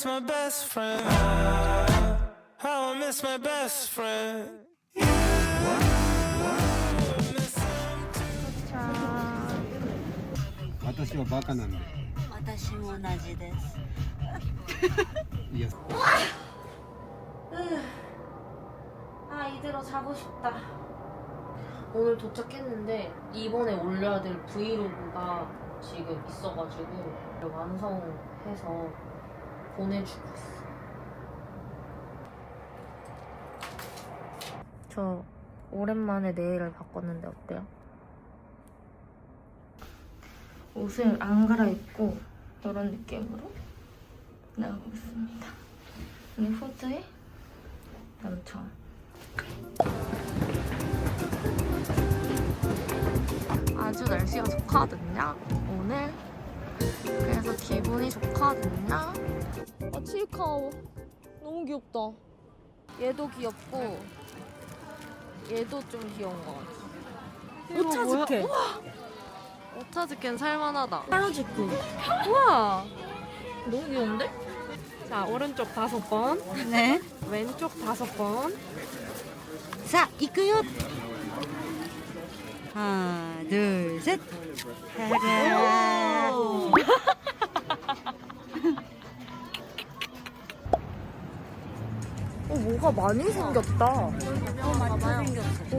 miss my best friend. How I miss my best friend. 私はバカなんで。私も同じです。いや。 아 이대로 자고 싶다. 오늘 도착했는데 이번에 올려야 될 브이로그가 지금 있어가지고 완성해서 보내주고 있어. 저 오랜만에 네일을 바꿨는데 어때요? 옷을 안 갈아입고 이런 느낌으로 나가보겠습니다. 이 후드에 남청. 아주 날씨가 좋거든요, 오늘. 그래서 기분이 좋거든요. 아, 치카오. 너무 귀엽다. 얘도 귀엽고, 얘도 좀 귀여운 것 같아. 오차즈케. 오차즈케는 살만하다. 하루즈쿠. 우와. 너무 귀여운데? 자, 오른쪽 5번. 네. 왼쪽 5번. 자, 이끄요. 하나, 둘, 셋. 하나. 뭐가 많이 생겼다. 많이 생겼어.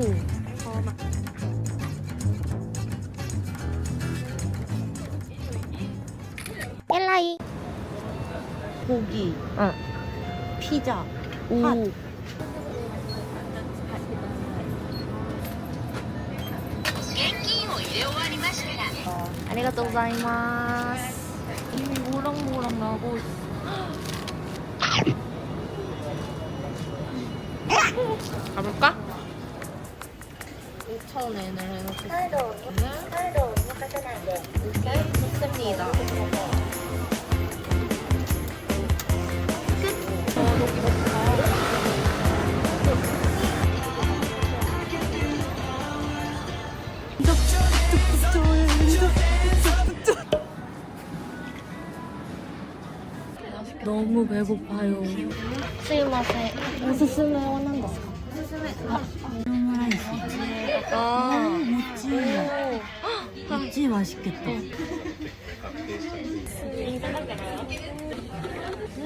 엘라이. 고기, 응. 피자, 오. 팥. 아리가또 고자이마스. 이미 모락모락 나고 있어. 가볼까? 5,000엔을 해놓겠습니다. 이렇게 좋습니다. 여기 좋다. 너무 배고파요. 스이마세. 오스스메 원한 거. 아, 김치 맛있겠다.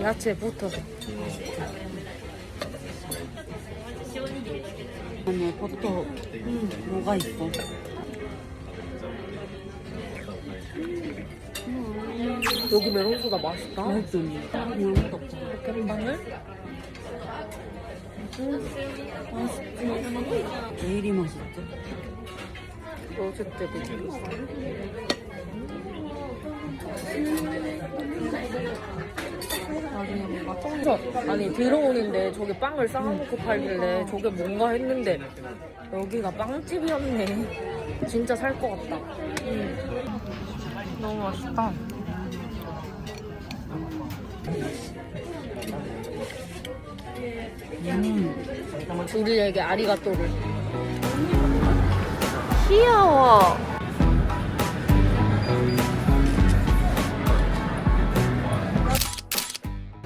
야채 붙어서. 안에 버터 뭐가 있어? 여기 메론소다 맛있다. 맛있네. 아무것도 없어. 햄방을? 맛있지. 왜 이리 맛있지? 어제 때 되게 나중에 뭔가 청전 아니 들어오는데 저기 빵을 쌓아놓고 팔길래 저게 뭔가 했는데 여기가 빵집이었네. 진짜 살 것 같다. 너무 맛있다. 우리에게 아리가또를. 귀여워.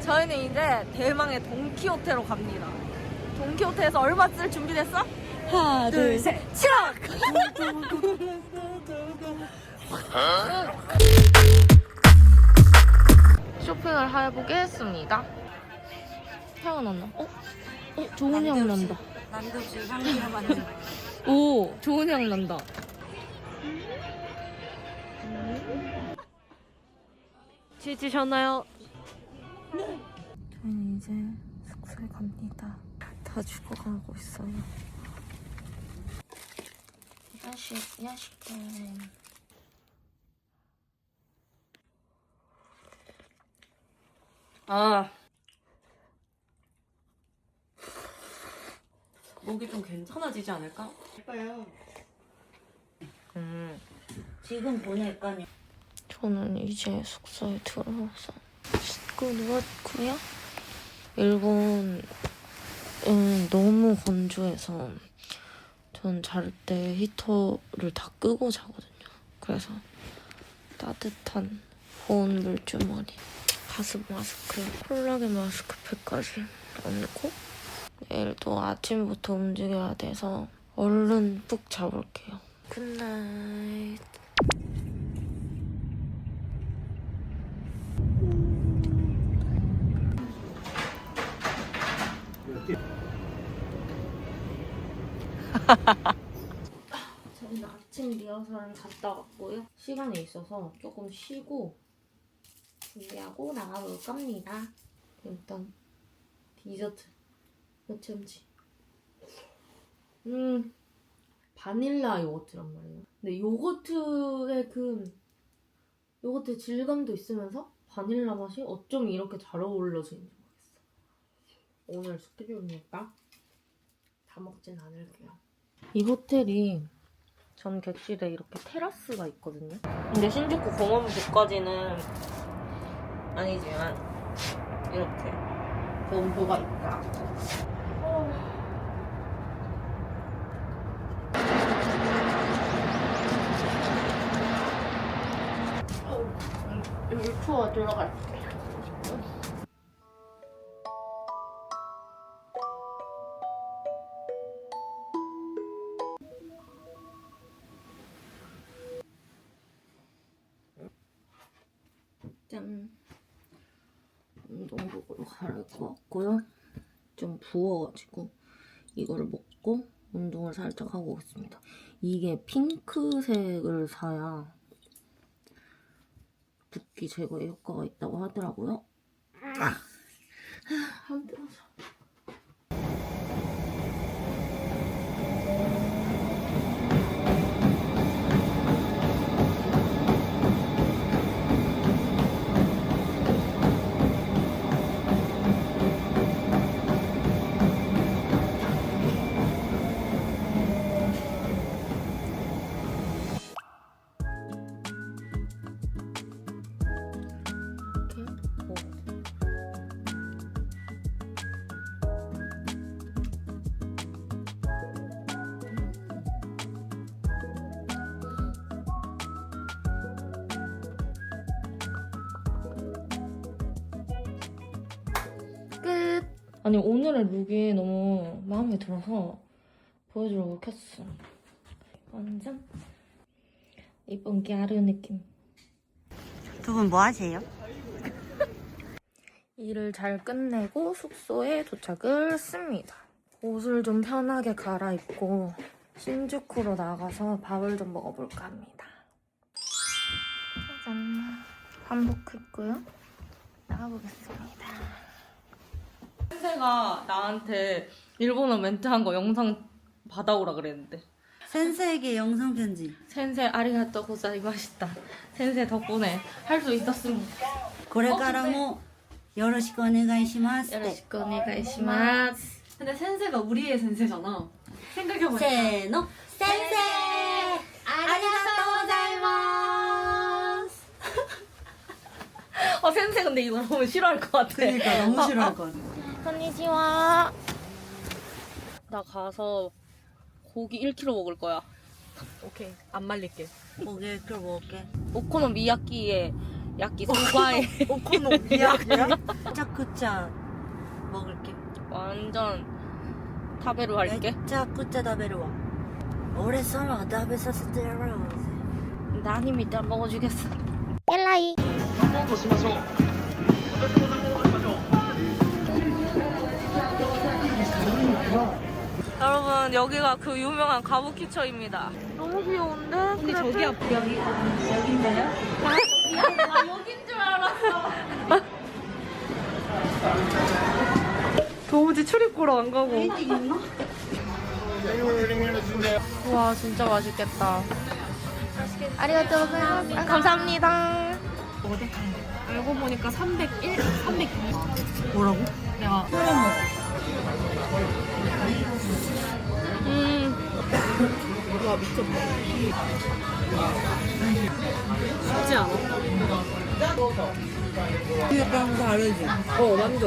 저희는 이제 대망의 돈키호테로 갑니다. 돈키호테에서 얼마 쓸 준비됐어? 하나, 둘, 셋. 7억! 쇼핑을 해보겠습니다. 향은 안 나. 좋은 향 난다. 난도주 향기로 만든. 오, 좋은 향 난다. 지치셨나요? 저희는 이제 숙소에 갑니다. 다 죽어가고 있어요. 야식店. 아, 목이 좀 괜찮아지지 않을까? 예뻐요. 지금 보낼까요? 저는 이제 숙소에 들어와서 씻고 누웠고요. 일본은 너무 건조해서 전 잘 때 히터를 다 끄고 자거든요. 그래서 따뜻한 보온 물주머니 가습 마스크, 콜라겐 마스크팩까지 얹고 내일 또 아침부터 움직여야 돼서 얼른 푹 자볼게요. 굿나잇. 저희는 아침 리허설을 갔다 왔고요. 시간이 있어서 조금 쉬고 준비하고 나가볼 겁니다. 일단 디저트 몇 점지? 바닐라 요거트란 말이에요. 근데 요거트의 요거트의 질감도 있으면서 바닐라 맛이 어쩜 이렇게 잘 어울려지는지 모르겠어. 오늘 스케줄이니까 다 먹진 않을게요. 이 호텔이 전 객실에 이렇게 테라스가 있거든요. 근데 신주쿠 공원부까지는 아니지만 이렇게 정보가 있다. 여기 투어 들어갈게. 짠. 운동복으로 갈아입고 왔고요. 좀 부어가지고 이거를 먹고 운동을 살짝 하고 오겠습니다. 이게 핑크색을 사야 붓기 제거에 효과가 있다고 하더라고요. 힘들어서. 끝! 아니 오늘의 룩이 너무 마음에 들어서 보여주려고 켰어. 완전 이쁜 갸르 느낌. 두 분 뭐 하세요? 일을 잘 끝내고 숙소에 도착을 했습니다. 옷을 좀 편하게 갈아입고 신주쿠로 나가서 밥을 좀 먹어볼까 합니다. 짜잔! 한복했고요. 나가보겠습니다. 센세가 나한테 일본어 멘트한 거 영상 받아오라 그랬는데 센세에게 영상 편지. 센세 아리가또 고자이마시타. 센세 덕분에 할 수 있었습니다. これからもよろしくお願いします 요로시ku 오네가이시마스. 근데 센세가 우리의 센세잖아. 생각해보니까. せーの先生ありがとうございます 센세 근데 이거 보면 싫어할 것 같아. 그러니까 너무 싫어할 것 같아. konnichiwa. 나 가서 고기 1kg 먹을 거야. 오케이. 안 말릴게. 고기 그걸 먹을게. 오코노미야끼에 야끼 소바에 오코노미야키야? 짜쿠짜 먹을게. 완전 타베루 할게. 짜쿠짜 食べるわ. 俺様が食べさせてやろう. 나니 밑에 먹어주겠어. 엘라이. 여러분 여기가 그 유명한 가부키초입니다. 너무 귀여운데? 근데 저기 앞에 여기인데요? 여긴 줄 알았어. 도무지 출입구로 안 가고. 와 진짜 맛있겠다. 아리가또 고자이마스. 감사합니다. 알고 보니까 301, 302. 뭐라고? 내가 와 미쳤다. 쉽지 않아. 약간 다르지? 완전.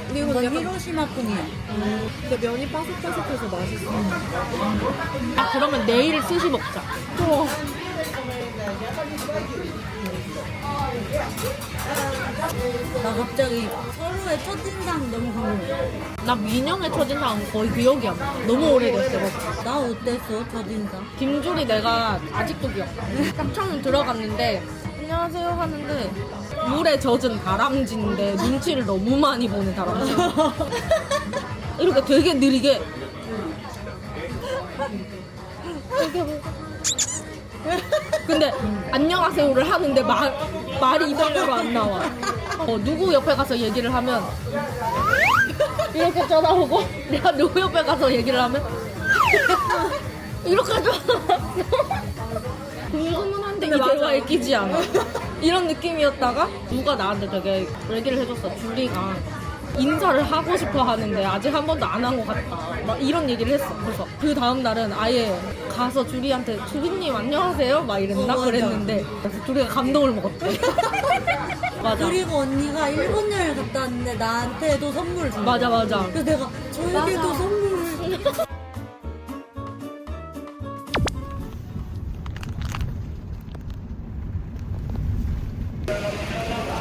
근데 이거 이건 약간 히로시마풍이야. 근데 면이 바삭바삭해서 맛있어. 아 그러면 내일 스시 먹자. 좋아. 갑자기 서로의 첫인상 너무 궁금해. 나 민영의 첫인상 거의 기억이 안 나. 너무 오래됐어. 나 어땠어 첫인상? 김줄이 내가 아직도 기억나. 딱 처음 들어갔는데 안녕하세요 하는데 물에 젖은 다람쥐인데 눈치를 너무 많이 보는 다람쥐. 이렇게 되게 느리게 근데 안녕하세요를 하는데 말이 입안으로 안 나와. 누구 옆에 가서 얘기를 하면 이렇게 쳐다보고 내가 누구 옆에 가서 얘기를 하면 이렇게 쳐다봤어. 궁금은 한데 이 대화에 끼지 않아. 이런 느낌이었다가 누가 나한테 되게 얘기를 해줬어. 줄리가 인사를 하고 싶어 하는데 아직 한 번도 안 한 것 같다. 막 이런 얘기를 했어. 그래서 그 다음 날은 아예 가서 줄리한테 줄리님 안녕하세요? 막 이랬나? 맞아. 그랬는데 그래서 줄리가 감동을 먹었대. 맞아. 그리고 언니가 일본 여행 갔다 왔는데 나한테도 선물을 준 거야. 맞아 맞아. 그래서 내가 저에게도 맞아. 선물을.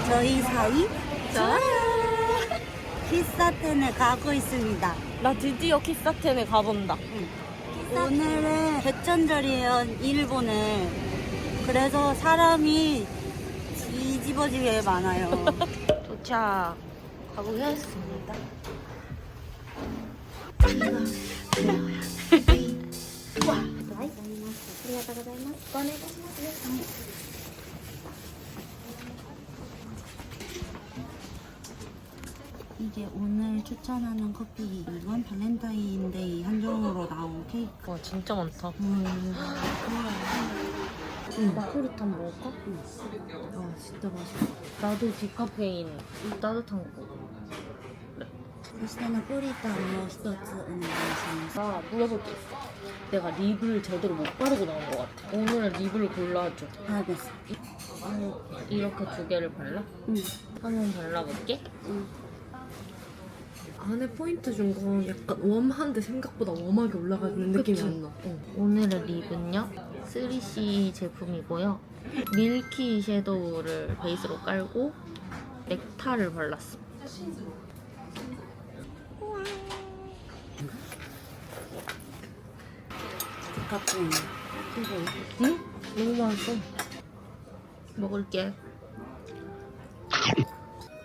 저희 사이 좋아요. 키사텐에 가고 있습니다. 나 드디어 키사텐에 가본다. 오늘은 개천절이에요, 일본에. 그래서 사람이 뒤집어지게 많아요. 도착 가보겠습니다. 이게 오늘 추천하는 커피 이건 발렌타인데이 한정으로 나온 케이크. 와 진짜 많다. 나폴리탄 먹을까? 아 진짜 맛있어. 나도 디카페인 따뜻한 거. そしてナポリタンも一つお願いします。 나 물어볼 게 있어. 내가 립을 제대로 못 바르고 나온 것 같아. 오늘 립을 골라줘. はいです。 이렇게 두 개를 발라? 응. 한번 발라볼게. 안에 포인트 준 건 약간 웜한데 생각보다 웜하게 올라가는 느낌이 안 나. 오늘의 립은요 3C 제품이고요. 밀키 섀도우를 베이스로 깔고 넥타를 발랐습니다. 디카페인. 응? 너무 맛있어. 먹을게.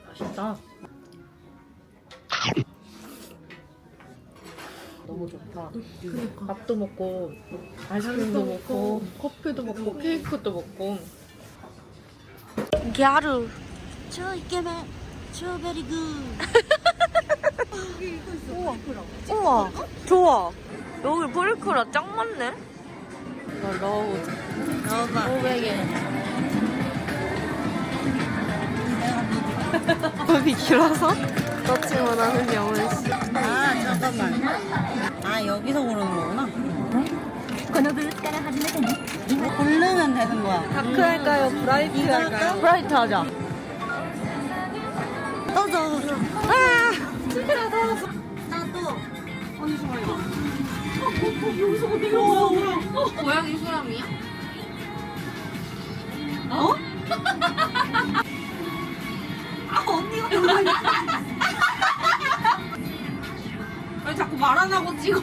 맛있다. 너무 좋다. 그러니까. 밥도 먹고 아이스크림도 먹고 커피도 먹고 케이크도 먹고. 갸루. 초 이케멘, 초 베리 굿. 우와 좋아. 여기 브레이크라 짱 많네. 이걸 넣어보자. 넣어봐. 500엔. 밥이 길어서 넣지 못하는 영훈씨. 아 잠깐만. 아 여기서 고르는 거구나. 고르면 되는 거야. 다크 할까요? 브라이트 이거 할까요? 할까? 브라이트 하자. 떠줘. 아! 나도. 언니 좋아요. 고양이 수염이야? 어? 아 언니가 고양이. 왜 자꾸 말 안 하고 찍어?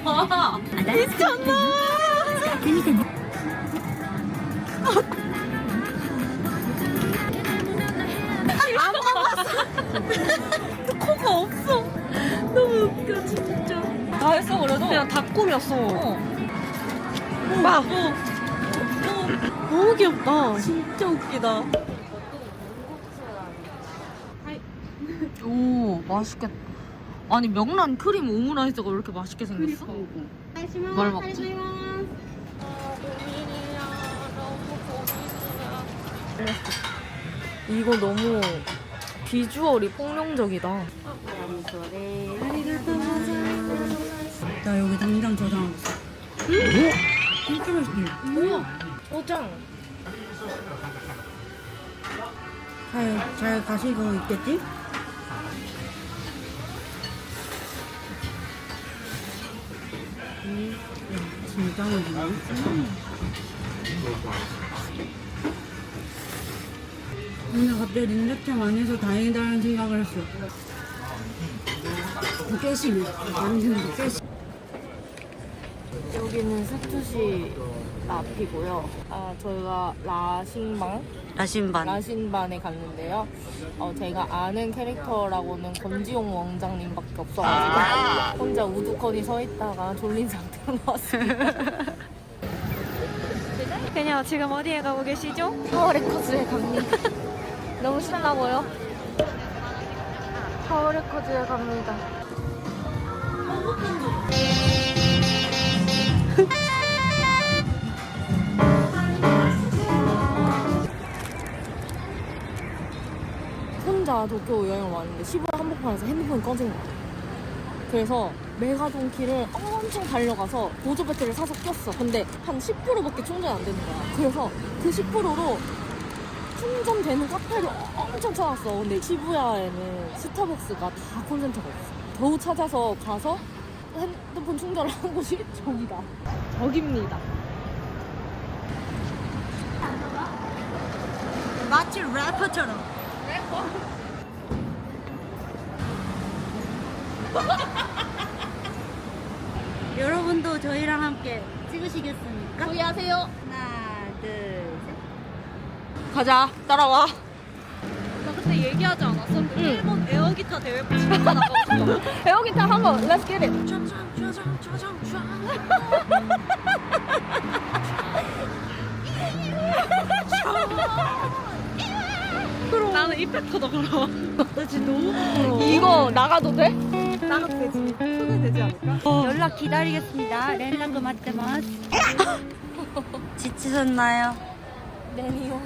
코가 없어. 너무 웃겨 진짜. 다 했어 그래도? 그냥 다 꾸몄어. 막 너무 귀엽다. 진짜 웃기다. 오 맛있겠다. 아니 명란 크림 오므라이스가 왜 이렇게 맛있게 생겼어? 뭘 먹지? 이거 너무 비주얼이 폭룡적이다. 나 여기 당장 저장하고 있어. 진짜 맛있다. 우와 오장. 잘 가시고 있겠지? 진짜 맛있네. 근데 갑자기 닌자템 안에서 다행이다라는 생각을 했어. 깨심이. 완전 깨심. 여기는 스투시 앞이고요. 저희가 라신반에 갔는데요. 제가 아는 캐릭터라고는 권지용 왕장님밖에 없어가지고 혼자 우두커니 서 있다가 졸린 상태로 나왔습니다. 그냥 지금 어디에 가고 계시죠? 파워레코즈에 갑니다. 너무 신나고요. 파워레코즈에 갑니다. 혼자 도쿄 여행을 왔는데 시부야 한복판에서 핸드폰이 꺼진 거야. 그래서 메가돈키를 엄청 달려가서 보조 배터리를 사서 꼈어. 근데 한 10%밖에 충전이 안 되는 거야. 그래서 그 10%로 충전되는 카페를 엄청 찾았어. 근데 시부야에는 스타벅스가 다 콘센트가 없어. 겨우 찾아서 가서 핸드폰 충전을 한 곳이 저기다. 저깁니다. 마치 래퍼처럼. 여러분도 저희랑 함께 찍으시겠습니까? 조이하세요. 하나, 둘, 셋. 가자. 따라와. 나 그때 얘기하지 않았어? 응. 일본 에어기타 대회 진짜 나가고 싶다. 에어기타 한번 Let's get it. 나는 이펙터도 걸어. 나 지금 너무 부끄러워. 이거 나가도 돼? 나가도 되지. 초대되지 않을까? 연락 기다리겠습니다.連絡待ってます. 지치셨나요? 네니요.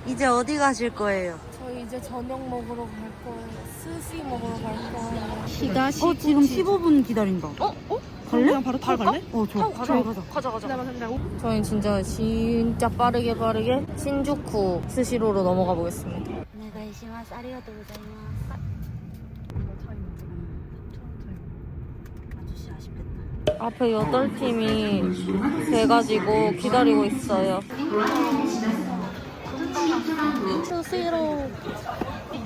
이제 어디 가실 거예요? 저희 이제 저녁 먹으러 갈 거예요. 스시 먹으러 갈 거예요. 지금 15분 기다린다. 갈래? 그냥 바로 타고 갈래? 좋아. 타고 가자. 가자. 저희는 진짜 빠르게 신주쿠 스시로로 넘어가 보겠습니다. お願いします。ありがとうございます. 아저씨 아쉽겠다. 앞에 8팀이 돼가지고 기다리고 있어요. 스시로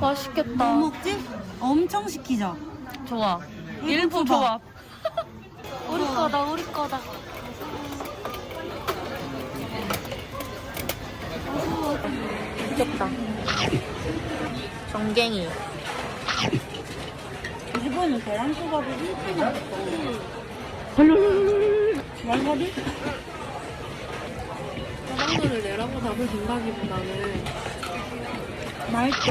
맛있겠다. 뭐 먹지? 엄청 시키자. 좋아. 일부 조합. 우리 거다. 미쳤다. 정갱이. 일본은 계란초밥이 1등이야. 말머리? 짜장면을 내라고 담을 생각이보다는 맛있어.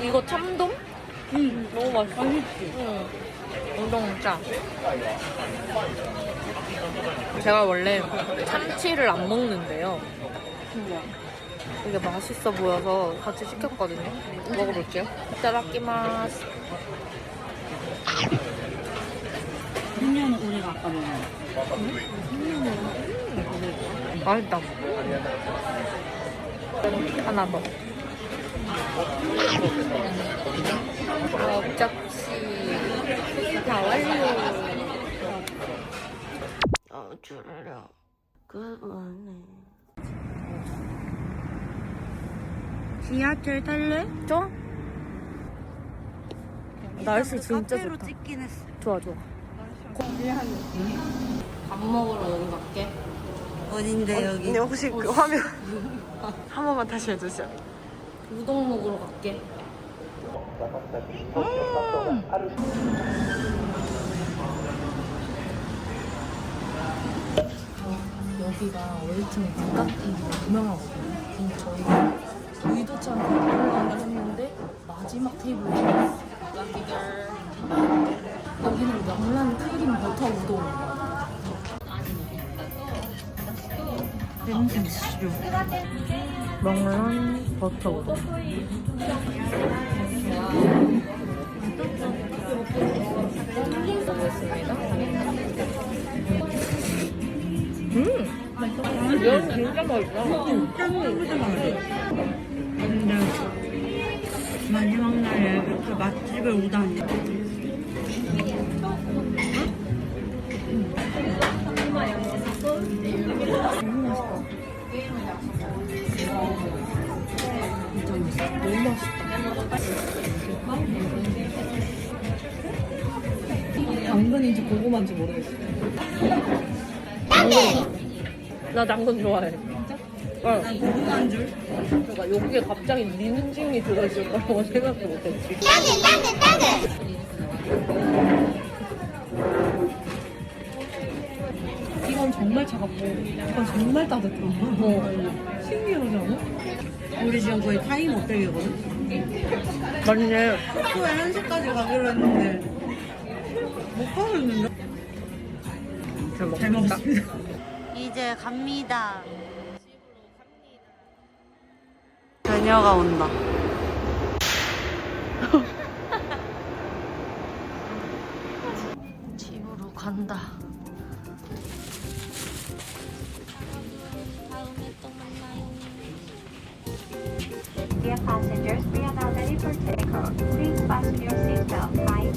이거 참돔? 응. 너무 맛있어. 맛있지? 응. 엄청 짜. 제가 원래 참치를 안 먹는데요. 이게 맛있어 보여서 같이 시켰거든요. 먹어볼게요. 이따다키마스. 생면은 우리가 아까 먹은 맛있다. 하나 더. 접시. 다 완료. 줄여. 그만해. 지하철 탈래? 좋아? 날씨 진짜 카페로 좋다. 찍긴 했어. 좋아. 밥 먹으러 여기 갈게. 어딘데 여기? 근데 혹시 그 화면 한 번만 다시 해주세요. 우동 먹으러 갈게. 여기가 웨이팅이 불닭이 유명하거든요. 근데 저희가 의도치 않게 올라간다 했는데 마지막 테이블에 있었어요. 불닭이들. 여기는 명란 크림 버터 우동. 냄새 싫어. 명란 버터 우동. 이건 진짜 맛있다. 근데 마지막 날에 이렇게 맛집을 오다니. 당근인지 고구마인지 모르겠어. 나 당근 좋아해. 어. 난 고구마인 줄. 그러니까 여기에 갑자기 민증이 들어있을 거라고 생각도 못했지. 이건 정말 차갑고 이건 정말 따뜻해. 신기하지 않아? 우리 지금 거의 타임 어택이거든? 맞네. 숙소에 1시까지 가기로 했는데 못 가겠는데? 잘 먹었다. 이제 갑니다. 그녀가 온다. 집으로 간다. Dear passengers, we are now ready for takeoff. Please fasten your seatbelt tight